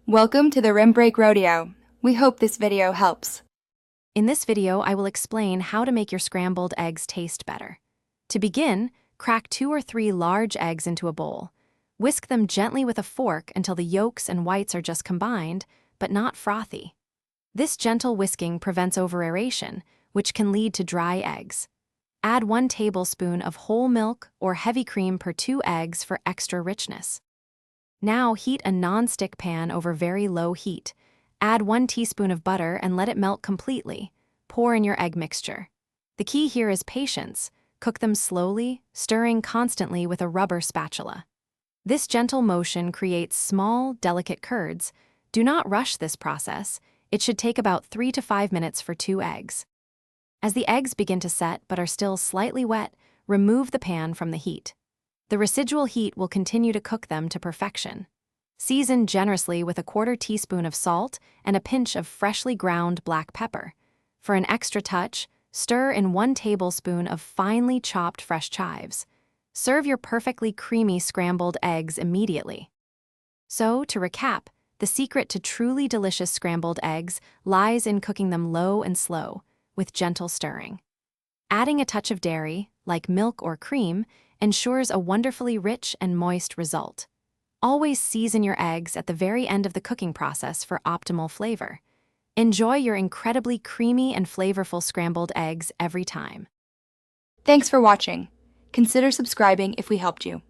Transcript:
Welcome to the Rim Break Rodeo. We hope this video helps. In this video, I will explain how to make your scrambled eggs taste better. To begin, crack 2 or 3 large eggs into a bowl. Whisk them gently with a fork until the yolks and whites are just combined, but not frothy. This gentle whisking prevents over-aeration, which can lead to dry eggs. Add 1 tablespoon of whole milk or heavy cream per 2 eggs for extra richness. Now heat a non-stick pan over very low heat. Add 1 teaspoon of butter and let it melt completely. Pour in your egg mixture. The key here is patience. Cook them slowly, stirring constantly with a rubber spatula. This gentle motion creates small, delicate curds. Do not rush this process. It should take about 3 to 5 minutes for 2 eggs. As the eggs begin to set but are still slightly wet, remove the pan from the heat. The residual heat will continue to cook them to perfection. Season generously with a 1/4 teaspoon of salt and a pinch of freshly ground black pepper. For an extra touch, stir in 1 tablespoon of finely chopped fresh chives. Serve your perfectly creamy scrambled eggs immediately. So, to recap, the secret to truly delicious scrambled eggs lies in cooking them low and slow, with gentle stirring. Adding a touch of dairy, like milk or cream, ensures a wonderfully rich and moist result. Always season your eggs at the very end of the cooking process for optimal flavor. Enjoy your incredibly creamy and flavorful scrambled eggs every time. Thanks for watching. Consider subscribing if we helped you.